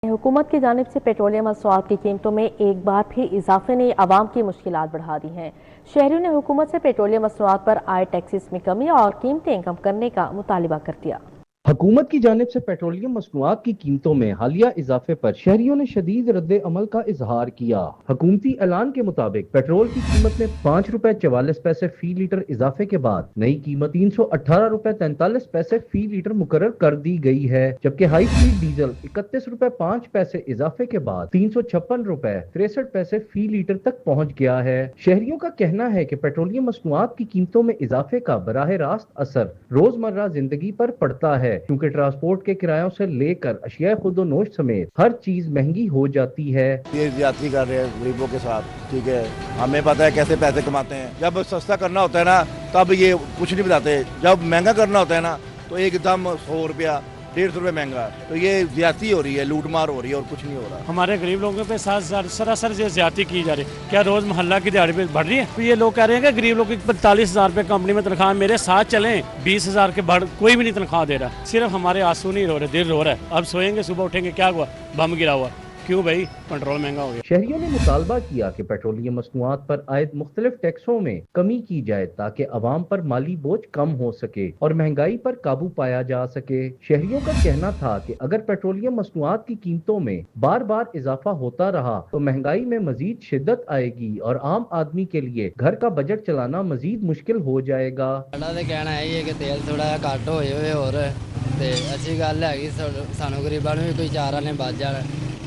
हुकूमत की जानिब से पेट्रोलियम मसनूआत की कीमतों में एक बार फिर इजाफे ने आवाम की मुश्किलात बढ़ा दी हैं। शहरियों ने हुकूमत से पेट्रोलियम मसनूआत पर आए टैक्सेस में कमी और कीमतें कम करने का मुतालिबा कर दिया। हुकूमत की जानिब से पेट्रोलियम मसनूआत की कीमतों में हालिया इजाफे पर शहरियों ने शदीद रद्द अमल का इजहार किया। हुकूमती ऐलान के मुताबिक पेट्रोल की कीमत में 5 रुपए 44 पैसे फी लीटर इजाफे के बाद नई कीमत 318 रुपए 43 पैसे फी लीटर मुकर्रर कर दी गई है, जबकि हाई स्पीड डीजल 31 रुपए 5 पैसे इजाफे के बाद 356 रुपए 63 पैसे फी लीटर तक पहुँच गया है। शहरियों का कहना है कि पेट्रोलियम मसनूआत की कीमतों में इजाफे का बराह रास्त असर रोजमर्रा जिंदगी पर पड़ता है, क्योंकि ट्रांसपोर्ट के किरायों से लेकर अशिया खुदो नोश समेत हर चीज महंगी हो जाती है। ये ज्यादती कर रहे हैं गरीबों के साथ, ठीक है। हमें पता है कैसे पैसे कमाते हैं। जब सस्ता करना होता है ना तब ये कुछ नहीं बताते, जब महंगा करना होता है ना तो एकदम 100 रुपया 150 रुपये महंगा। तो ये ज्यादती हो रही है, लूटमार हो रही है और कुछ नहीं हो रहा। हमारे गरीब लोगों पे सरासर ज्यादती की जा रही है। क्या रोज मोहल्ला की दिहाड़ी पे बढ़ रही है? तो ये लोग कह रहे हैं कि गरीब लोग की 45,000 रुपये कंपनी में तनख्वाह, मेरे साथ चलें 20,000 के बढ़ कोई भी नहीं तनख्वाह दे रहा। सिर्फ हमारे आंसू नहीं रो रहे, दिल रो रहा है। अब सोएंगे सुबह उठेंगे क्या हुआ, बम गिरा हुआ, क्यों भाई पेट्रोल महंगा हो गया। शहरियों ने मुतालबा किया कि पेट्रोलियम मसनूआत पर आयद मुख्तलिफ टैक्सों में कमी की जाए ताकि अवाम पर माली बोझ कम हो सके और महंगाई पर काबू पाया जा सके। शहरियों का कहना था कि अगर पेट्रोलियम मसनूआत की कीमतों में बार बार इजाफा होता रहा तो महंगाई में मजीद शिद्दत आएगी और आम आदमी के लिए घर का बजट चलाना मजीद मुश्किल हो जाएगा। कहना है कि तेल थोड़ा घट होए और अच्छी गल है, सानू गरीबां नूं भी कोई चारा ने बच जाना।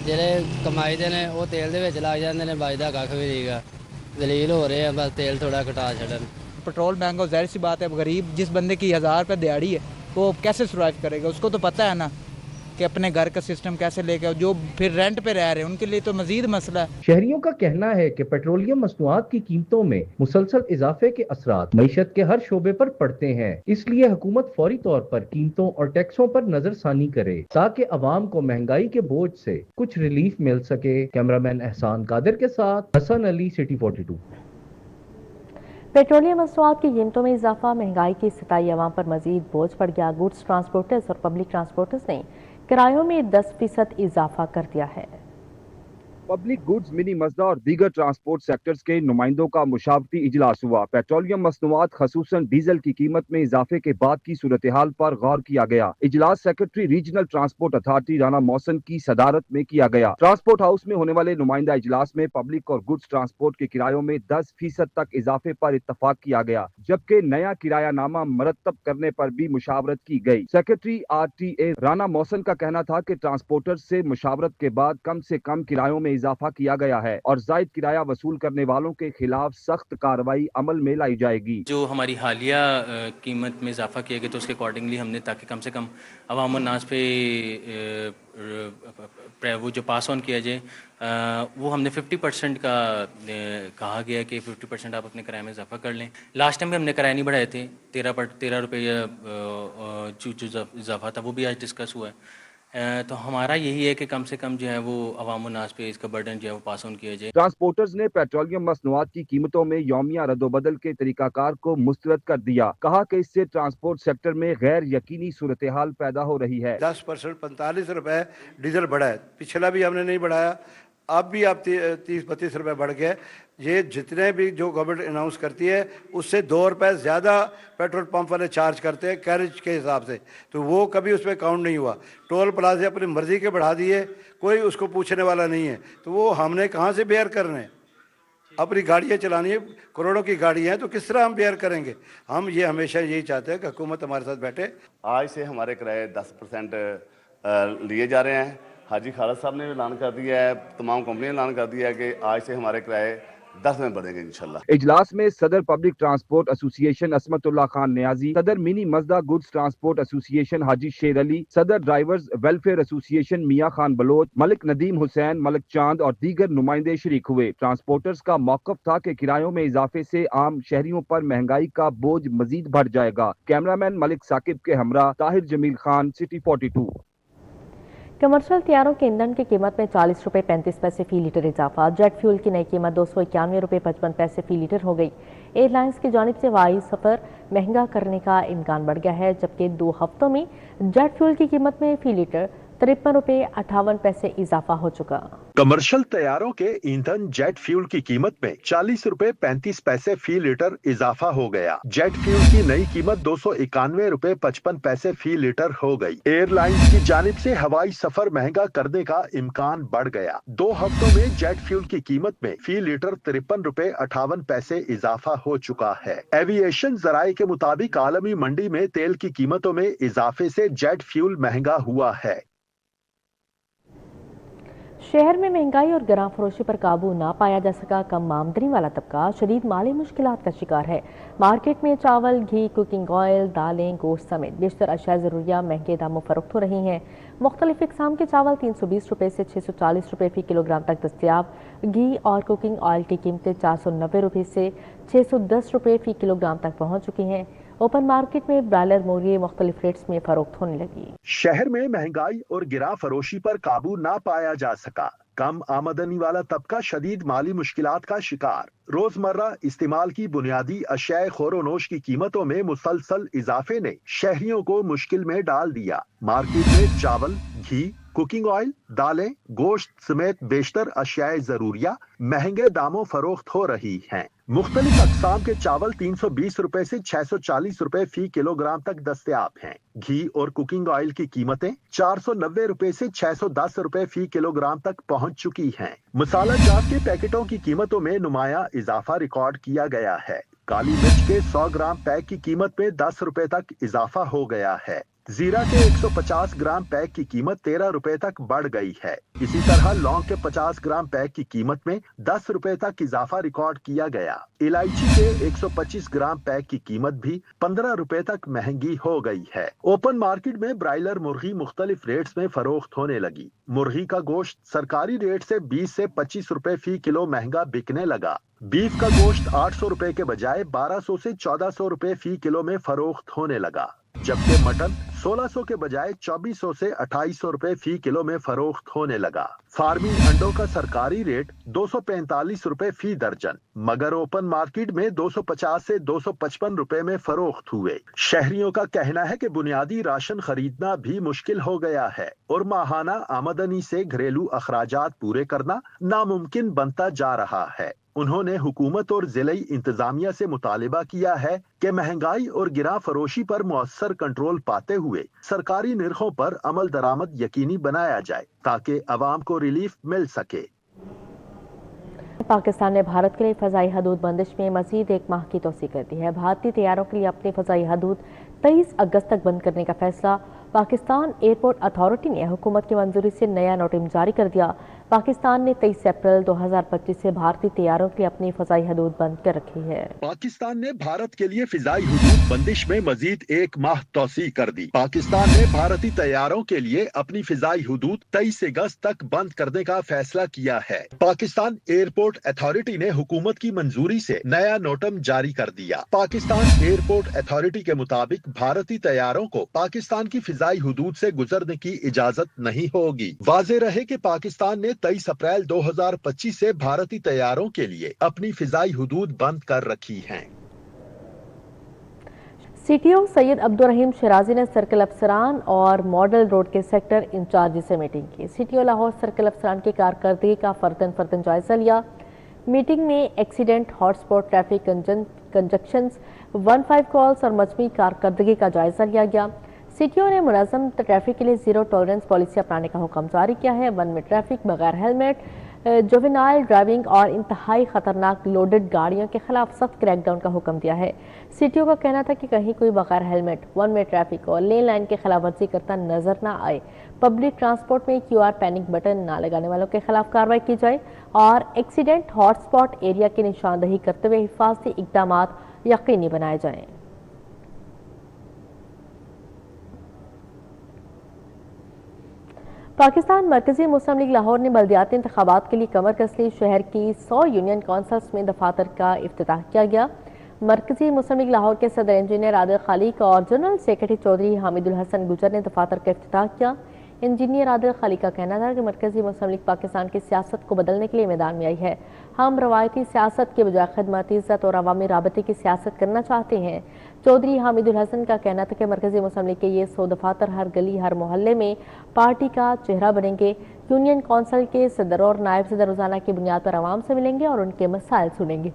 ਜਿਹੜੇ ਕਮਾਈ ਦੇ ਨੇ ਉਹ ਤੇਲ ਦੇ ਵਿੱਚ ਲੱਗ ਜਾਂਦੇ ਨੇ, ਬਚਦਾ ਕੱਖ ਵੀ ਨਹੀਂਗਾ। ਦਲੀਲ ਹੋ ਰਹੇ ਆ, ਬਸ ਤੇਲ ਥੋੜਾ ਘਟਾ ਛੱਡਣ। पेट्रोल महंगा, जाहिर सी बात है, गरीब जिस बंदे की 1000 रुपये दिहाड़ी है वो कैसे सर्वाइव करेगा? उसको तो पता है ना कि अपने घर का सिस्टम कैसे लेके, जो फिर रेंट पे रह रहे हैं उनके लिए तो मजीद मसला है। शहरियों का कहना है कि पेट्रोलियम मसनूआत की कीमतों में मुसलसल इजाफे के असरात मईशत के हर शोबे पर पड़ते हैं, इसलिए हुकूमत फौरी तौर पर कीमतों और टैक्सों पर नजरसानी करे ताकि अवाम को महंगाई के बोझ से कुछ रिलीफ मिल सके। कैमरामैन एहसान कादिर के साथ हसन अली, सिटी 42। पेट्रोलियम मसनूआत की कीमतों में इजाफा महंगाई की सताई अवाम पर मजीद बोझ पड़ गया। गुड्स ट्रांसपोर्टर्स और पब्लिक ट्रांसपोर्टर्स ने किरायों में 10% इजाफा कर दिया है। पब्लिक गुड्स, मिनी मजदा और दीगर ट्रांसपोर्ट सेक्टर्स के नुमाइंदों का मुशावरती इजलास हुआ। पेट्रोलियम मसनूआत खसूसन डीजल की कीमत में इजाफे के बाद की सूरत हाल पर गौर किया गया। इजलास secretary regional transport authority Rana Mohsin की सदारत में किया गया। ट्रांसपोर्ट हाउस में होने वाले नुमाइंदा इजलास में पब्लिक और गुड्स ट्रांसपोर्ट के किरायों में 10% तक इजाफे पर इत्तफाक किया गया, जबकि नया किरायानामा मरतब करने पर भी मुशावरत की गई। सेक्रेटरी RTA राना मोहसिन का कहना था कि ट्रांसपोर्टर से मुशावरत के बाद कम से कम किरायों में इजाफा किया गया है और जायद किराया वसूल करने वालों के खिलाफ सख्त कार्रवाई अमल में लाई जाएगी। जो हमारी हालिया कीमत में इजाफा किया गया तो उसके अकॉर्डिंगली हमने, ताकि कम से कम अवाम नास पे वो जो पास ऑन किया जाए, वो हमने 50% का कहा गया कि 50% आप अपने किराए में इजाफा कर लें। लास्ट टाइम भी हमने किराए नहीं बढ़ाए थे, 13 रुपये जो इजाफा था वो भी आज डिस्कस हुआ है। तो हमारा यही है कि कम से कम जो है वो अवाम नास पे इसका बर्डन जो है वो पास ऑन किया जाए। ट्रांसपोर्टर्स ने पेट्रोलियम मसनूआत की कीमतों में यौमिया रद्दोबदल के तरीकाकार को मुस्तरद कर दिया। कहा कि इससे ट्रांसपोर्ट सेक्टर में गैर यकीनी सूरत हाल पैदा हो रही है। 10% 45 रुपए डीजल बढ़ा है, पिछला भी हमने नहीं बढ़ाया, अब भी आप 30-32 रुपये बढ़ गए। ये जितने भी जो गवर्नमेंट अनाउंस करती है उससे 2 रुपये ज़्यादा पेट्रोल पंप वाले चार्ज करते हैं कैरेज के हिसाब से, तो वो कभी उसमें काउंट नहीं हुआ। टोल प्लाजे अपनी मर्जी के बढ़ा दिए, कोई उसको पूछने वाला नहीं है, तो वो हमने कहाँ से बेयर करने? अपनी गाड़ियाँ चलानी है, करोड़ों की गाड़ियाँ हैं, तो किस तरह हम बेयर करेंगे? हम ये हमेशा यही चाहते हैं कि हुकूमत हमारे साथ बैठे। आज से हमारे किराए 10% लिए जा रहे हैं। हाजी खालिद साहब ने भी ऐलान कर दिया है, तमाम कंपनियों ने ऐलान कर दिया है कि आज से हमारे किराए 10 में बढ़ेंगे इंशाल्लाह। इजलास में सदर public transport association Asmatullah Khan Niazi, सदर mini Mazda goods transport association Haji Sher Ali, सदर drivers welfare association Mian Khan Baloch, Malik Nadeem Hussain, Malik Chand और दीगर नुमाइंदे शरीक हुए। ट्रांसपोर्टर्स का मौकफ था कि किरायों में इजाफे से आम शहरियों पर महंगाई का बोझ मजीद बढ़ जाएगा। कैमरामैन मलिक साकिब के हमरा ताहिर जमील खान, सिटी 42। कमर्शियल तैयारों के ईंधन की कीमत में 40 रुपये 35 पैसे फी लीटर इजाफा। जेट फ्यूल की नई कीमत 291 रुपये 55 पैसे फी लीटर हो गई। एयरलाइंस की जानिब से हवाई सफ़र महंगा करने का इम्कान बढ़ गया है, जबकि 2 हफ्तों में जेट फ्यूल की कीमत में फी लीटर ₹53.58 इजाफा हो चुका। कमर्शियल तैयारों के ईंधन जेट फ्यूल की कीमत में ₹40.35 फी लीटर इजाफा हो गया। जेट फ्यूल की नई कीमत ₹291.55 फी लीटर हो गई। एयरलाइंस की जानिब से हवाई सफर महंगा करने का इम्कान बढ़ गया। 2 हफ्तों में जेट फ्यूल की कीमत में फी लीटर ₹53.58 इजाफा हो चुका है। एविएशन जराये के मुताबिक आलमी मंडी में तेल की कीमतों में इजाफे से जेट फ्यूल महंगा हुआ है। शहर में महंगाई और गिरां फरोशी पर काबू ना पाया जा सका। कम आमदनी वाला तबका शदीद माली मुश्किलात का शिकार है। मार्केट में चावल, घी, कुकिंग ऑयल, दालें, गोश्त समेत बेशतर अशिया ज़रूरिया महंगे दामों फरोख्त हो रही हैं। मुख्तलिफ इकसाम के चावल ₹320 से ₹640 फी किलोग्राम तक दस्तियाब। घी और कुकिंग ऑयल की कीमतें ₹490 से ₹610 फी किलोग्राम तक पहुँच चुकी हैं। ओपन मार्केट में ब्रायलर मुर्गी मुख्तलिफ रेट्स में फरोख्त होने लगी। शहर में महंगाई और गिरा फरोशी पर काबू ना पाया जा सका। कम आमदनी वाला तबका शदीद माली मुश्किलात का शिकार। रोजमर्रा इस्तेमाल की बुनियादी अशियाए खोरोनोश की कीमतों में मुसलसल इजाफे ने शहरियों को मुश्किल में डाल दिया। मार्केट में चावल, घी, कुकिंग ऑयल, दालें, गोश्त समेत बेशतर अशियाए जरूरिया महंगे दामों फरोख्त हो रही हैं। मुख्तलिफ अकसाम के चावल ₹320 से ₹640 फी किलोग्राम तक दस्तयाब हैं। घी और कुकिंग ऑयल की कीमतें ₹490 से ₹610 फी किलोग्राम तक पहुंच चुकी हैं। मसाला जात के पैकेटों की कीमतों में नुमाया इजाफा रिकॉर्ड किया गया है। काली मिर्च के 100 ग्राम पैक की कीमत में ₹10 तक इजाफा हो गया है। जीरा के 150 ग्राम पैक की कीमत ₹13 तक बढ़ गई है। इसी तरह लौंग के 50 ग्राम पैक की कीमत में ₹10 तक इजाफा रिकॉर्ड किया गया। इलायची के 125 ग्राम पैक की कीमत भी ₹15 तक महंगी हो गई है। ओपन मार्केट में ब्रायलर मुर्गी मुख्तलिफ रेट्स में फरोख्त होने लगी। मुर्गी का गोश्त सरकारी रेट से 20 से ₹25 फी किलो महंगा बिकने लगा। बीफ का गोश्त ₹800 के बजाय ₹1200 से ₹1400 फी किलो में फरोख्त होने लगा, जबकि मटन 1600 के बजाय 2400 से ₹2800 फी किलो में फरोख्त होने लगा। फार्मिंग अंडों का सरकारी रेट ₹245 फी दर्जन, मगर ओपन मार्केट में 250 से ₹255 में फरोख्त हुए। शहरियों का कहना है कि बुनियादी राशन खरीदना भी मुश्किल हो गया है और माहाना आमदनी से घरेलू अखराजात पूरे करना नामुमकिन बनता जा रहा है। उन्होंने हुकूमत और जिले इंतजामिया से मुतालिबा किया है कि महंगाई और गिरा फरोशी पर मुअस्सर कंट्रोल पाते हुए सरकारी निर्खों पर अमल दरामद यकीनी बनाया जाए ताकि अवाम को रिलीफ मिल सके। पाकिस्तान ने भारत के लिए फ़ज़ाई हदूद बंदिश में मज़ीद 1 माह की तोसी कर दी है। भारतीय तैयारों के लिए अपनी फ़ज़ाई हदूद 23 अगस्त तक बंद करने का फैसला। पाकिस्तान एयरपोर्ट अथॉरिटी ने हुकूमत की मंजूरी से नया नोटिस जारी कर दिया। पाकिस्तान ने 23 अप्रैल 2025 से भारतीय तैयारों के लिए अपनी फ़ज़ाई हदूद बंद कर रखी है। पाकिस्तान ने भारत के लिए फ़िज़ाई हदूद बंदिश में मजीद 1 माह तोसी कर दी। पाकिस्तान ने भारतीय तैयारों के लिए अपनी फ़िज़ाई हदूद 23 अगस्त तक बंद करने का फैसला किया है। पाकिस्तान एयरपोर्ट अथॉरिटी ने हुकूमत की मंजूरी से नया नोटम जारी कर दिया। पाकिस्तान एयरपोर्ट अथॉरिटी के मुताबिक भारतीय तैयारों को पाकिस्तान की फ़िज़ाई हदूद से गुजरने की इजाजत नहीं होगी। वाज़ेह रहे कि पाकिस्तान ने 23 अप्रैल 2025 से भारतीय तैयारों के लिए अपनी फ़िज़ाई हदूद बंद कर रखी हैं। सीटीओ सैयद अब्दुल रहीम शिराजी ने सर्कल अफसरान और मॉडल रोड के सेक्टर इंचार्ज से मीटिंग की। सीटीओ लाहौर सर्कल अफसरान की कारकर्दगी का फर्दन जायजा लिया। मीटिंग में accident, hotspot, traffic conjunctions, 15 calls और मजमूई कारकर्दगी का जायजा लिया गया। सीटीओ ने मुनज़्ज़म ट्रैफिक के लिए ज़ीरो टॉलरेंस पॉलिसी अपनाने का हुक्म जारी किया है। वन में ट्रैफिक, बगैर हेलमेट, जुवेनाइल ड्राइविंग और इंतहाई खतरनाक लोडेड गाड़ियों के खिलाफ सख्त क्रैकडाउन का हुक्म दिया है। सीटीओ का कहना था कि कहीं कोई बगैर हेलमेट, वन में ट्रैफिक और लेन लाइन की खिलाफ वर्जी करता नजर न आए। पब्लिक ट्रांसपोर्ट में QR पैनिक बटन न लगाने वालों के खिलाफ कार्रवाई की जाए और एक्सीडेंट हॉटस्पॉट एरिया की निशानदही करते हुए हिफाजती इकदाम यकीनी बनाए जाएं। पाकिस्तान मरकजी मुस्लिम लीग लाहौर ने बल्दियाती इंतखाबात के लिए कमर कस ली। शहर की 100 यूनियन काउंसिल्स में दफातर का इफ्तिताह किया गया। मरकजी मुस्लिम लीग लाहौर के सदर इंजीनियर आदिल खालिक और जनरल सेक्रेटरी चौधरी हामिदुल हसन गुजर ने दफातर का इफ्तिताह किया। इंजीनियर आदिल खली का कहना था कि मरकजी मुस्लिम लीग पाकिस्तान की सियासत को बदलने के लिए मैदान में आई है। हम रवायती सियासत के बजाय खिदमत, इज्जत और अवामी राबते की सियासत करना चाहते हैं। चौधरी हामिदुल हसन का कहना था कि मरकजी मुस्लिम लीग के ये 100 दफातर हर गली हर मोहल्ले में पार्टी का चेहरा बनेंगे। यूनियन कौंसिल के सदर और नायब सदर रोजाना की बुनियाद पर आवाम से मिलेंगे और उनके मसाइल सुनेंगे।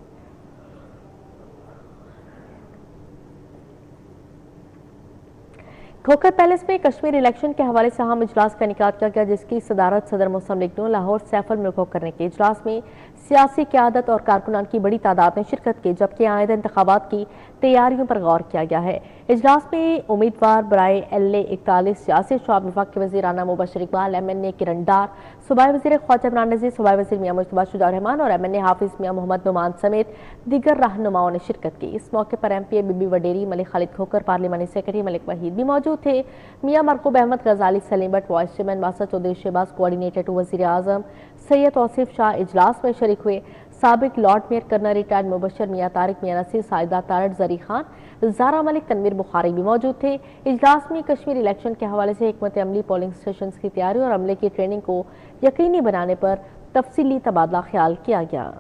खोखर पैलेस में कश्मीर इलेक्शन के हवाले से अहम इजलास का इनेकाद किया गया, जिसकी सदारत सदर मुस्लिम लीग ने लाहौर सैफुल मुल्क करने के इजलास में सियासी क़यादत और कारकुनान की बड़ी तादाद ने शिरकत की, जबकि आइंदा इंतखाबात की तैयारियों पर गौर किया गया है। इजलास में उम्मीदवार बराए LA 41 सियासी शोब विफाक के वज़ीर राना मुबशर इकबाल, MNA किरण डार, सूबाई वज़ीर ख्वाजा इमरान नज़ीर, सूबाई वज़ीर मियां मुस्तफा शुजा रहमान और MNA हाफिज मियां मोहम्मद नुमान समेत दीगर रहनुमाओं ने शिरकत की। इस मौके पर MPA बीबी वडेरी, मलिक खालिद खोखर, पार्लिमानी सेक्रेटरी मलिक वहीद भी मौजूद थे। मियां मरकूब अहमद गजाली, सलीम भट्ट, वाइस चेयरमैन बासा चौधरी शहबाज, कोऑर्डिनेटर टू वज़ीर आज़म सैयद तौसीफ शाह इजलास में शरीक हुए। साबिक lord mayor colonel retired Mubashar, Mian Tariq, Mian Naseer, Saida Tarar, Zari Khan, Zara Malik, Tanveer Bukhari भी मौजूद थे। इजलास में कश्मीर इलेक्शन के हवाले से हिकमत अमली, पोलिंग स्टेशन की तैयारी और अमले की ट्रेनिंग को यकीनी बनाने पर तफसीली तबादला ख्याल किया गया।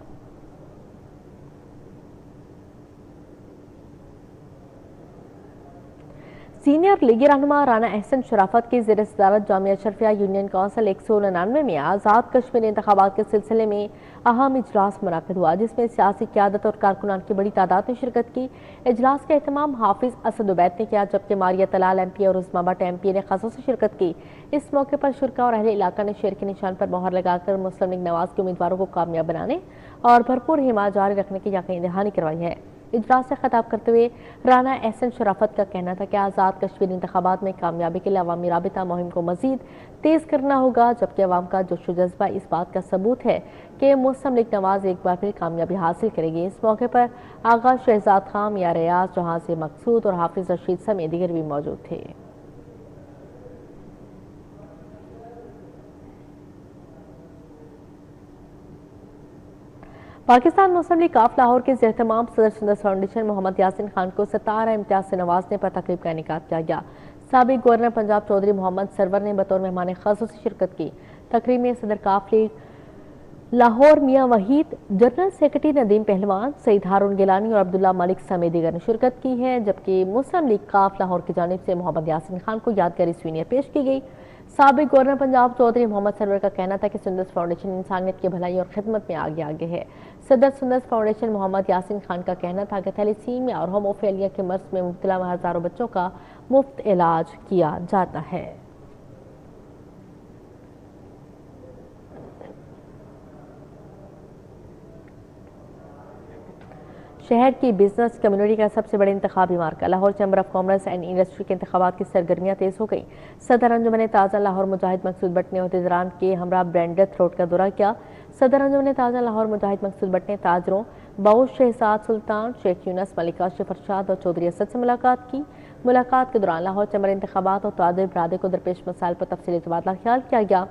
सीनियर लीगी रहनुमा राना अहसन शराफत की ज़ेर सदारत जामिया अशरफिया यूनियन कौंसिल 199 में आज़ाद कश्मीर इंतखाबात के सिलसिले में अहम इजलास मुनक़िद हुआ, जिसमें सियासी क़यादत और कारकुनान की बड़ी तादाद ने शिरकत की। इजलास का एहतमाम हाफिज असद उबैद ने किया, जबकि मारिया तलाल MPA और उस्मा भट्ट MPA ने खासों से शिरकत की। इस मौके पर शुरका और अहले इलाका ने शेर के निशान पर मोहर लगाकर मुस्लिम लीग नवाज के उम्मीदवारों को कामयाब बनाने और भरपूर हिमायत जारी रखने की यकीन दहानी करवाई है। इजलास से खिताब करते हुए राना अहसन शराफत का कहना था कि आज़ाद कश्मीर इंतखाबात में कामयाबी के लिए अवामी राबिता मुहिम को मजीद तेज़ करना होगा, जबकि अवाम का जोश व जज्बा इस बात का सबूत है कि मुस्लिम लीग नवाज एक बार फिर कामयाबी हासिल करेगी। इस मौके पर आगा शहजाद खान, मियां रियाज, जहां मकसूद और हाफिज रशीद समेत दीगर भी मौजूद थे। पाकिस्तान मुस्लिम लीग काफ लाहौर के ज़ेर-ए-तमाम सदर सुंदस फाउंडेशन मोहम्मद यासीन खान को सितारा इम्तियाज से नवाजने पर तकरीब का इनेकाद किया गया। साबिक गवर्नर पंजाब चौधरी मोहम्मद सरवर ने बतौर मेहमान खासूसी शिरकत की। तकरीब में सदर काफ लीग लाहौर मियां वहीद, जनरल सेक्रेटरी नदीम पहलवान, सईद हारून गिलानी और अब्दुल्ला मलिक समेत दीगर ने शिरकत की है, जबकि मुस्लिम लीग काफ लाहौर की जानिब से मोहम्मद यासीन खान को यादगारी स्वीनियर पेश की गई। साबिक गवर्नर पंजाब चौधरी मोहम्मद सरवर का कहना था कि सुंदस फाउंडेशन इंसानियत की भलाई और खिदमत में आगे आगे है। सदर सुंदस फाउंडेशन मोहम्मद यासीन खान का कहना था कि थैलीसीमिया और होमोफिलिया के मर्ज में मुब्तला हजारों बच्चों का मुफ्त इलाज किया जाता है। शहर की बिजनेस कम्युनिटी का सबसे बड़े इंतखाबी मार्का Lahore chamber of commerce and industry के इंतखाबात की सरगर्मियां तेज हो गई। सदर अंजुमन ताज़ा लाहौर मुजाहिद मकसूद भट्ट ने अहदेदारान के हमरा ब्रांडेड रोड का दौरा किया। सदर अंजुमन ताज़ा लाहौर मुजाहिद मकसूद भट्ट ने ताजरों बाउश शहजाद सुल्तान, शेख यूनस, मलिका शेख फरशाद और चौधरी असद से मुलाकात की। मुलाकात के दौरान लाहौर चैम्बर इंतखाबात और तादे बरादे को दरपेश मसाइल पर तफसीली तबादला ख्याल किया गया।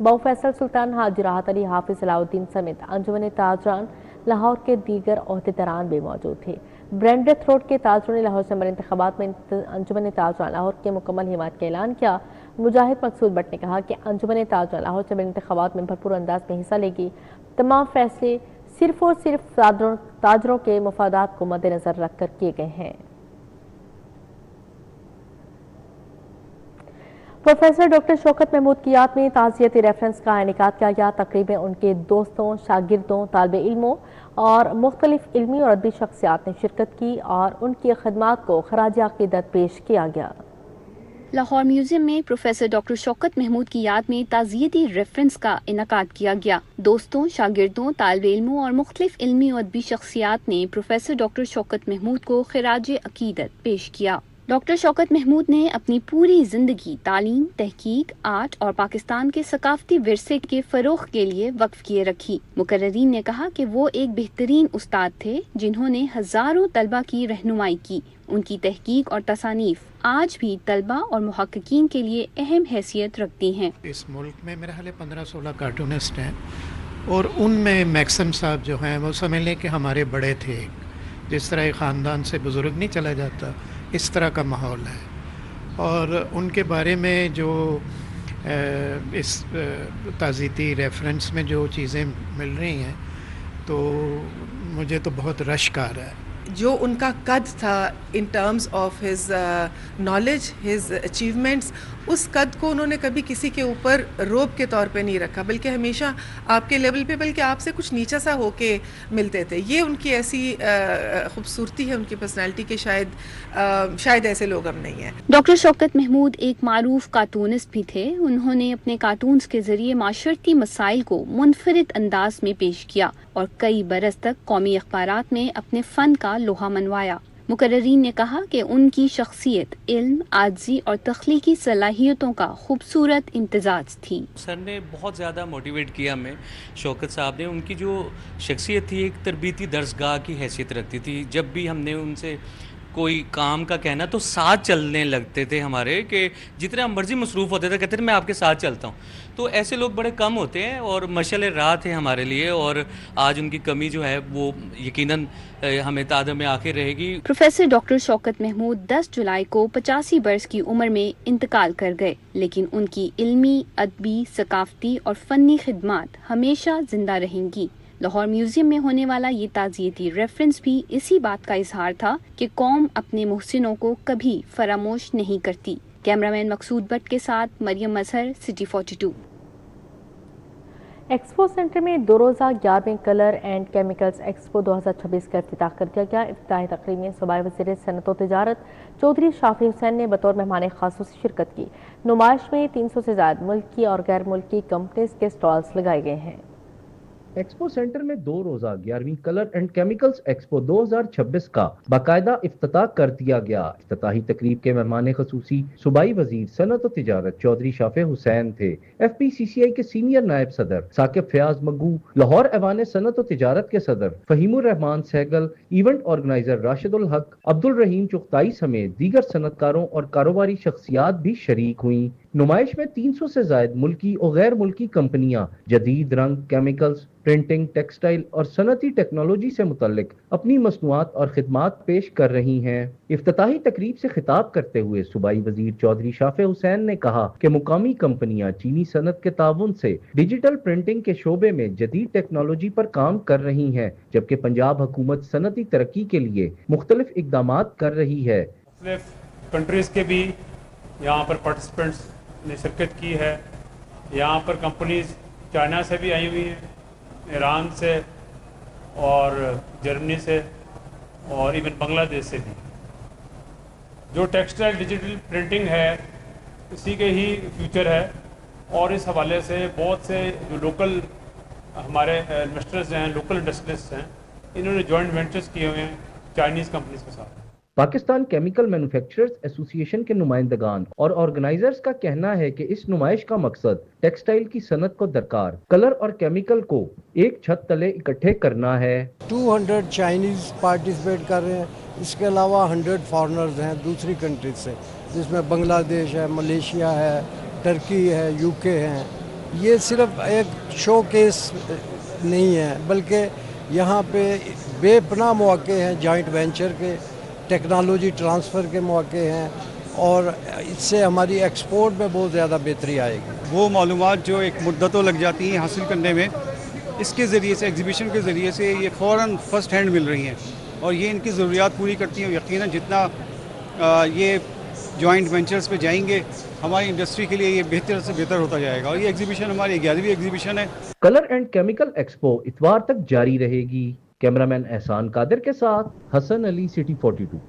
बाउ फैसल सुल्तान, हाजी राहत अली, हाफिज सलाउद्दीन समेत अंजुमन ताजरान लाहौर के दीगर अहदेदारान भी मौजूद थे। ब्रांडेड रोड के ताजरों ने लाहौर चैम्बर इंतखाबात में अंजुमन ताजरान लाहौर के मुकम्मल हिमायत का ऐलान किया। मुजाहिद मकसूद भट्ट ने कहा कि अंजुमन ताजरान लाहौर चैम्बर इंतखाबात में भरपूर अंदाज में हिस्सा लेगी। तमाम फैसले सिर्फ और सिर्फ ताजरों के मफादात को मद्देनजर रखकर किए गए हैं। प्रोफेसर डॉक्टर शौकत महमूद की याद में ताज़ियती रेफरेंस का इनेकाद किया गया। तकरीब में उनके दोस्तों, शागिर्दों, तालिब इल्मों और मुख्तलिफ इल्मी और अदबी शख्सियात ने शिरकत की और उनकी खदमात को खराज अक़ीदत पेश किया गया। लाहौर म्यूजियम में प्रोफेसर डॉक्टर शौकत महमूद की याद में ताज़ियती रेफरेंस का इनेकाद किया गया। दोस्तों, शागिर्दों, तालिब इल्मों और मुख्तलिफ इल्मी और अदबी शख्सियात ने प्रोफेसर डॉक्टर शौकत महमूद को खराज अक़ीदत पेश किया। डॉक्टर शौकत महमूद ने अपनी पूरी जिंदगी तालीम, तहकीक, आर्ट और पाकिस्तान के सकाफती विरसे के फरोग के लिए वक्फ किए रखी। मुकर्रीन ने कहा कि वो एक बेहतरीन उस्ताद थे जिन्होंने हजारों तलबा की रहनुमाई की। उनकी तहकीक और तसानीफ आज भी तलबा और मुहक्किकीन के लिए अहम हैसियत रखती हैं। इस मुल्क में मेरे ख्याल 15-16 कार्टूनिस्ट हैं और उनमें मैक्सम साहब जो हैं वो समझ लें कि हमारे बड़े थे। जिस तरह एक ख़ानदान से बुज़ुर्ग नहीं चला जाता, इस तरह का माहौल है। और उनके बारे में जो इस ताज़ीती रेफरेंस में जो चीज़ें मिल रही हैं तो मुझे तो बहुत रश्क आ रहा है। जो उनका कद था in terms of his knowledge, his achievements, उस कद को उन्होंने कभी किसी के ऊपर रोब के तौर पे नहीं रखा, बल्कि हमेशा आपके लेवल पे, बल्कि आपसे कुछ नीचा सा होके मिलते थे। ये उनकी ऐसी खूबसूरती है उनकी पर्सनालिटी के शायद ऐसे लोग हम नहीं हैं। डॉक्टर शौकत महमूद एक मारूफ कार्टूनिस्ट भी थे। उन्होंने अपने कार्टून्स के जरिए माशरती मसाइल को मुनफरिद अंदाज में पेश किया और कई बरस तक कौमी अखबारात में अपने फन का लोहा मनवाया। मुकर्रीन ने कहा कि उनकी शख्सियत इल्म, आजी और तख्लीकी सलाहियतों का खूबसूरत इम्तिजाज थी। सर ने बहुत ज़्यादा मोटिवेट किया हमें, शौकत साहब ने। उनकी जो शख्सियत थी एक तरबीती दर्सगाह की हैसियत रखती थी। जब भी हमने उनसे कोई काम का कहना तो साथ चलने लगते थे हमारे, कि जितने हम मर्जी मसरूफ़ होते थे कहते थे मैं आपके साथ चलता हूँ। तो ऐसे लोग बड़े कम होते हैं और मशाल राह थे हमारे लिए, और आज उनकी कमी जो है वो यकीनन हमें ताद में आके रहेगी। प्रोफेसर डॉक्टर शौकत महमूद 10 जुलाई को 85 बरस की उम्र में इंतकाल कर गए, लेकिन उनकी इल्मी, अदबी, सकाफती और फ़नी खिदमात हमेशा जिंदा रहेंगी। लाहौर म्यूजियम में होने वाला ये ताज़ियती रेफरेंस भी इसी बात का इजहार था कि कौम अपने मुहसिनों को कभी फरामोश नहीं करती। कैमरामैन मकसूद भट्ट के साथ मरियम मजहर, सिटी 42। एक्सपो सेंटर में 2 रोज़ा 11वीं कलर एंड केमिकल्स एक्सपो 2026 का इफ्तिताह कर दिया गया। इफ्तिताही तकरीब में सूबाई वज़ीर सनअत व तिजारत चौधरी शाफी हुसैन ने बतौर मेहमान खासूस शिरकत की। नुमाइश में 300 से ज़्यादा मुल्की और गैर मुल्की कंपनीज के स्टॉल्स लगाए गए हैं। एक्सपो सेंटर में 2 रोज़ा 11वीं कलर एंड केमिकल्स एक्सपो 2026 का बाकायदा इफ्तिताह कर दिया गया। इफ्तिताही तकरीब के मेहमान खसूसी सूबाई वजीर सनअत व तिजारत चौधरी शाफी हुसैन थे। FPCCI के सीनियर नायब सदर साकिब फयाज मग्गू, लाहौर ऐवान सनअत व तिजारत के सदर फहीमुर रहमान सहगल, इवेंट ऑर्गेनाइजर राशिदुल हक, अब्दुल रहीम चुगताई समेत दीगर सनअतकारों और कारोबारी शख्सियात भी शरीक हुई। नुमाइश में 300 से ज्यादा मुल्की और गैर मुल्की कंपनियां जदीद रंग, केमिकल्स, प्रिंटिंग, टेक्सटाइल और सनती टेक्नोलॉजी से मुतल्लिक अपनी मसनूआत और खिदमात पेश कर रही हैं। इफ्तिताही तकरीब से खिताब करते हुए सूबाई वजीर चौधरी शाफी हुसैन ने कहा कि मुकामी कंपनियां चीनी सनत के ताउन से डिजिटल प्रिंटिंग के शोबे में जदीद टेक्नोलॉजी पर काम कर रही हैं, जबकि पंजाब हुकूमत सनती तरक्की के लिए मुख्तलिफ इकदामात कर रही है। कंट्रीज के भी यहाँ पर पार्टिसिपेंट्स ने शिरकत की है। यहाँ पर कंपनीज चाइना से भी आई हुई हैं, ईरान से और जर्मनी से और इवन बांग्लादेश से भी। जो टेक्सटाइल डिजिटल प्रिंटिंग है इसी के ही फ्यूचर है, और इस हवाले से बहुत से जो लोकल हमारे इन्वेस्टर्स हैं, लोकल इंडस्ट्रियलिस्ट हैं, इन्होंने जॉइंट वेंचर्स किए हुए हैं चाइनीज़ कंपनीज के साथ। पाकिस्तान केमिकल मैन्युफैक्चरर्स एसोसिएशन के नुमाइंदगान और ऑर्गेनाइजर्स का कहना है कि इस नुमाइश का मकसद टेक्सटाइल की सनत को दरकार कलर और केमिकल को एक छत तले इकट्ठे करना है। 200 चाइनीज पार्टिसिपेट कर रहे हैं, इसके अलावा 100 फॉरेनर्स हैं दूसरी कंट्रीज से, जिसमें बांग्लादेश है, मलेशिया है, टर्की है, यूके हैं। ये सिर्फ एक शो केस नहीं है, बल्कि यहाँ पे बेपनाह मौके हैं जॉइंट वेंचर के, टेक्नोलॉजी ट्रांसफ़र के मौके हैं, और इससे हमारी एक्सपोर्ट में बहुत ज़्यादा बेहतरी आएगी। वो मालूमात जो एक मुद्दतों लग जाती हैं हासिल करने में, इसके ज़रिए से, एग्जीबिशन के ज़रिए से ये फ़ौरन फर्स्ट हैंड मिल रही हैं, और ये इनकी ज़रूरियात पूरी करती हैं। यकीनन जितना ये जॉइंट वेंचर्स पे जाएंगे हमारी इंडस्ट्री के लिए ये बेहतर से बेहतर होता जाएगा। और ये एग्जीबिशन हमारी 11वीं एग्जीबिशन है। कलर एंड केमिकल एक्सपो इतवार तक जारी रहेगी। कैमरामैन एहसान कादिर के साथ Hassan Ali, city 42।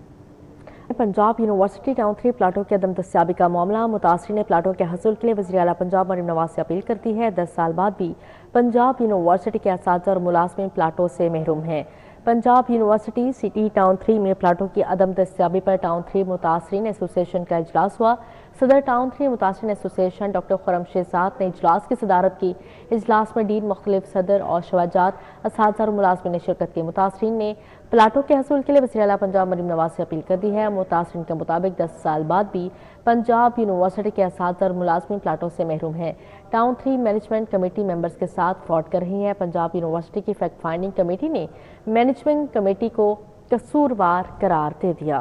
Punjab university town 3 प्लाटों की अदम दस्तियाबी का मामला, मुतासरीन प्लाटों के हसूल के लिए वज़ीर आला पंजाब मरीम नवाज से अपील करती है। 10 साल बाद भी पंजाब यूनिवर्सिटी के असातिज़ा और मुलाज़िमीन प्लाटों से महरूम हैं। पंजाब यूनिवर्सिटी सिटी टाउन 3 में प्लाटों की अदम दस्तियाबी पर टाउन 3 मुतासरीन एसोसिएशन का इजलास हुआ। सदर town 3 मुतासरीन association doctor Khurram Shehzad ने इजलास की सदारत की। इजलास में डीन, मुख्तलिफ सदर और शवाजात, असातिज़ा और मुलाज़िमीन ने शिरकत की। मुतासरीन ने प्लाटों के हसूल के लिए वज़ीर आला पंजाब मरीम नवाज से अपील कर दी है। मुतासरीन के मुताबिक 10 साल बाद भी पंजाब यूनिवर्सिटी के असातिज़ा और मुलाज़िमीन प्लाटों से महरूम हैं। टाउन 3 मैनेजमेंट कमेटी मेंबर्स के साथ फ्रॉड कर रही है। पंजाब यूनिवर्सिटी की फैक्ट फाइंडिंग कमेटी ने मैनेजमेंट कमेटी को कसूरवार करार दे दिया।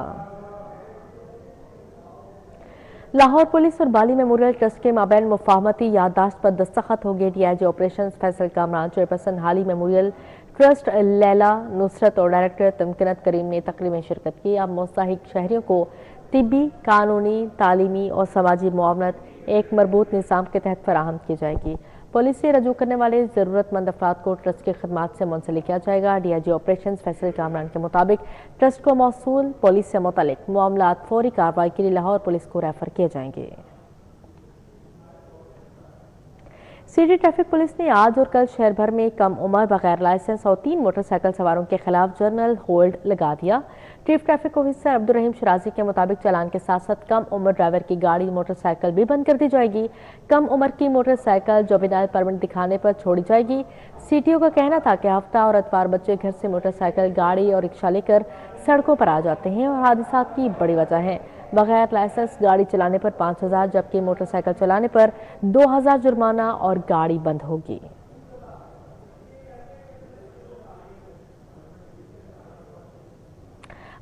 लाहौर पुलिस और बाली मेमोरियल ट्रस्ट के माबैन मुफाहमती याददाश्त पर दस्तखत हो गए। DIG operation Faisal Kamran, chairperson हाली मेमोरियल ट्रस्ट लैला नुसरत और डायरेक्टर तमकिनत करीम ने तकरीब में शिरकत की। अब मुस्तहिक शहरियों को तिब्बी, कानूनी, तालीमी और समाजी मुआवनत एक मरबूत निज़ाम के तहत फराहम की जाएगी। पुलिस से रजू करने वाले ज़रूरतमंद अफराद को ट्रस्ट की खदमात से मुंसलिक किया जाएगा। डीआईजी ऑपरेशन फैसल कामरान के मुताबिक ट्रस्ट को मौसूल पुलिस से मुतल्लिक मामलात फौरी कार्रवाई के लिए लाहौर पुलिस को रेफर किए जाएंगे। सिटी ट्रैफिक पुलिस ने आज और कल शहर भर में कम उम्र, बगैर लाइसेंस और 3 मोटरसाइकिल सवारों के खिलाफ जर्नल होल्ड लगा दिया। चीफ ट्रैफिक ऑफिसर अब्दुर्रहीम शराजी के मुताबिक चालान के साथ साथ कम उम्र ड्राइवर की गाड़ी, मोटरसाइकिल भी बंद कर दी जाएगी। कम उम्र की मोटरसाइकिल जुवेनाइल परमिट दिखाने पर छोड़ी जाएगी। सीटीओ का कहना था कि हफ्ता और इतवार बच्चे घर से मोटरसाइकिल, गाड़ी और रिक्शा लेकर सड़कों पर आ जाते हैं और हादसात की बड़ी वजह है। बगैर लाइसेंस गाड़ी चलाने पर 5,000 जबकि मोटरसाइकिल चलाने पर 2,000 जुर्माना और गाड़ी बंद होगी।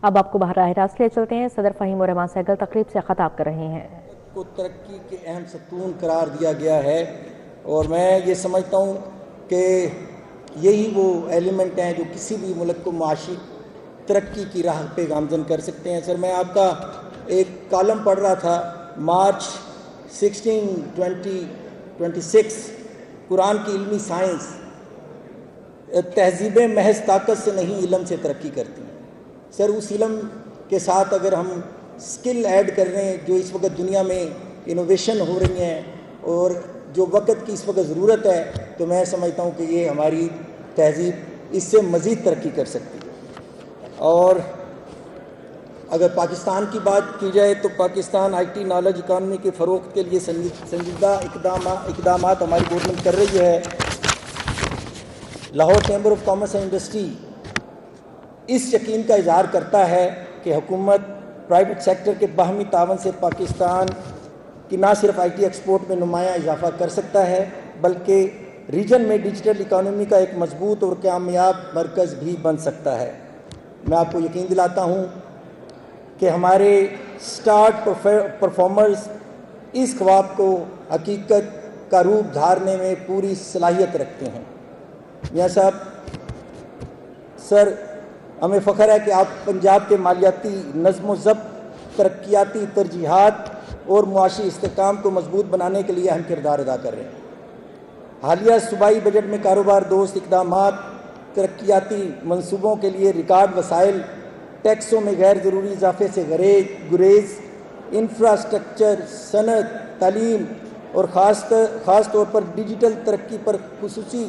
अब आपको बाहर राह रास्त ले चलते हैं। सदर फहीम रहमान सहगल तकरीब से खिताब कर रहे हैं। को तरक्की के अहम सतून करार दिया गया है और मैं ये समझता हूँ कि यही वो एलिमेंट हैं जो किसी भी मुल्क को माशी तरक्की की राह पे गामजन कर सकते हैं। सर, मैं आपका एक कॉलम पढ़ रहा था, मार्च 16, 2026, कुरान की इल्मी साइंस, तहजीबें महज ताकत से नहीं इल्म से तरक्की करती हैं। सर, उस इल्म के साथ अगर हम स्किल ऐड कर रहे हैं जो इस वक्त दुनिया में इनोवेशन हो रही हैं और जो वक्त की इस वक्त ज़रूरत है, तो मैं समझता हूँ कि ये हमारी तहजीब इससे मज़ीद तरक्की कर सकती है। और अगर पाकिस्तान की बात की जाए तो पाकिस्तान आईटी नॉलेज इकानमी के फ़रोग़ के लिए संजीदा इक़दामात हमारी गवर्नमेंट कर रही है। Lahore chamber of commerce and industry इस यकीन का इजहार करता है कि हुकूमत प्राइवेट सेक्टर के बाहमी तावन से पाकिस्तान की न सिर्फ आईटी एक्सपोर्ट में नुमायाँ इजाफा कर सकता है बल्कि रीजन में डिजिटल इकानमी का एक मजबूत और कामयाब मरकज़ भी बन सकता है। मैं आपको यकीन दिलाता हूँ कि हमारे स्टार्ट परफॉर्मर्स इस ख्वाब को हकीकत का रूप धारने में पूरी सलाहियत रखते हैं। मियां साहब, सर, हमें फ़ख्र है कि आप पंजाब के मालियाती नज़्म व ज़ब्त, तरक्याती तरजीहात और मुआशी इस्तेहकाम को मजबूत बनाने के लिए अहम किरदार अदा कर रहे हैं। हालिया सूबाई बजट में कारोबार दोस्त इक़दामात, तरक्याती मनसूबों के लिए रिकॉर्ड वसाइल, टैक्सों में गैर ज़रूरी इजाफे से गुरेज, इंफ्रास्ट्रक्चर, सनत, तालीम और ख़ास तौर पर डिजिटल तरक्की पर खुसूसी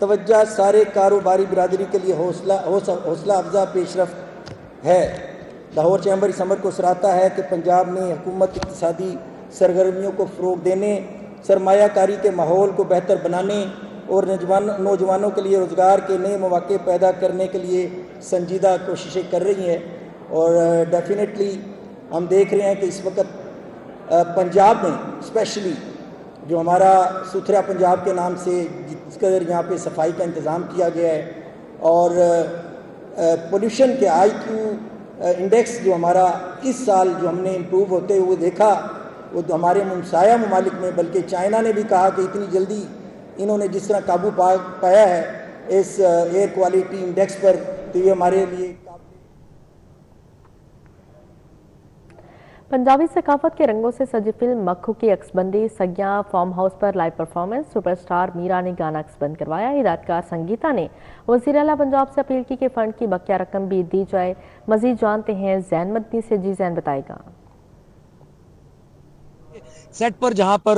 तवज्जो सारे कारोबारी बिरादरी के लिए हौसला अफजा पेशरफ्त है। लाहौर चैम्बर इस अमर को सराहता है कि पंजाब में हुकूमत इक़्तिसादी सरगर्मियों को फ़रोग़ देने, सरमायाकारी के माहौल को बेहतर बनाने और नौजवानों के लिए रोज़गार के नए मौके पैदा करने के लिए संजीदा कोशिशें कर रही हैं। और डेफिनेटली हम देख रहे हैं कि इस वक्त पंजाब में स्पेशली जो हमारा सुथरा पंजाब के नाम से जिस कदर यहाँ पे सफाई का इंतज़ाम किया गया है और पोल्यूशन के IQ इंडेक्स जो हमारा इस साल जो हमने इम्प्रूव होते हुए देखा, वो तो हमारे मुमसाया ममालिक में, बल्कि चाइना ने भी कहा कि इतनी जल्दी इन्होंने जिस तरह काबू पाया है इस एयर क्वालिटी इंडेक्स पर, तो ये हमारे लिए पंजाबी सकाफत के रंगों से सजी फिल्म मक्खू की अक्सबंदी सगिया फार्म हाउस पर लाइव परफॉर्मेंस, सुपरस्टार मीरा ने गाना अक्सबंद करवाया। हिदायतकार संगीता ने वज़ीर आला पंजाब से अपील की कि फंड की बकिया रकम भी दी जाए। मजीद जानते हैं जैन मदनी से। जी जैन, बताएगा। सेट पर जहां पर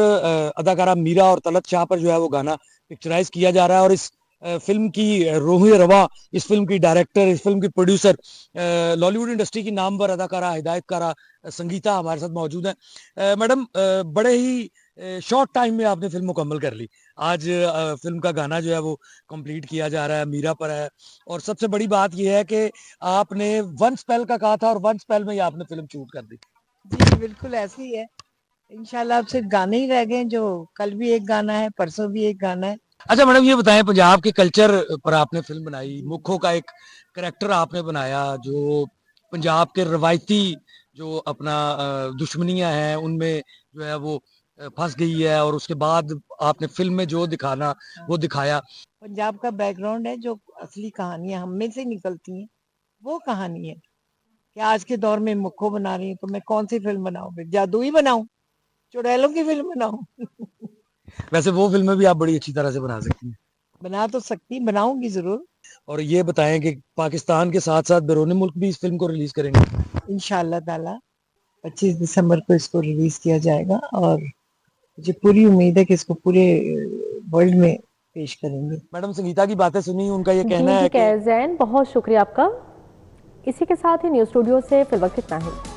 अदाकारा मीरा और तलत शाह पर जो है वो गाना पिक्चराइज किया जा रहा है और इस फिल्म की रूह रवा, इस फिल्म की डायरेक्टर, इस फिल्म की प्रोड्यूसर, लॉलीवुड इंडस्ट्री की नामवर अदाकारा हिदायतकारा संगीता हमारे साथ मौजूद है। मैडम, बड़े ही शॉर्ट टाइम में आपने फिल्म मुकम्मल कर ली। आज फिल्म का गाना जो है वो कंप्लीट किया जा रहा है, मीरा पर है, और सबसे बड़ी बात यह है कि आपने वन स्पेल का कहा था और वन स्पेल में ही आपने फिल्म शूट कर दी। जी बिल्कुल ऐसे ही है। इंशाल्लाह अब सिर्फ गाने ही रह गए, जो कल भी एक गाना है, परसों भी एक गाना है। अच्छा मैडम, ये बताएं, पंजाब के कल्चर पर आपने फिल्म बनाई, मुखो का एक करैक्टर आपने बनाया जो पंजाब के रवायती جو اپنا دشمنیاں ہیں ان میں جو ہے وہ پھنس گئی ہے، اور اس کے بعد آپ نے فلم میں جو دکھانا وہ دکھایا. پنجاب کا بیک گراؤنڈ ہے، جو اصلی کہانیاں ہم میں سے نکلتی ہیں وہ کہانی ہے کہ آج کے دور میں مکھو بنا رہی ہیں تو میں کون سی فلم بناؤں؟ پھر جادوئی بناؤں، چڑیلوں کی فلم بناؤں؟ ویسے وہ فلمیں بھی آپ بڑی اچھی طرح سے بنا سکتی ہیں. بنا تو سکتی، بناؤں گی ضرور. اور یہ بتائیں کہ پاکستان کے ساتھ ساتھ بیرون ملک بھی اس فلم کو ریلیز کریں گے؟ انشاءاللہ تعالی 25 دسمبر کو اس کو ریلیز کیا جائے گا، اور مجھے پوری امید ہے کہ اس کو پورے ورلڈ میں پیش کریں گے. میڈم سنگیتا کی باتیں سنی، ان کا یہ کہنا جی ہے کہ زین، بہت شکریہ آپ کا. اسی کے ساتھ ہی نیوز اسٹوڈیو سے فی الوقت اتنا ہی.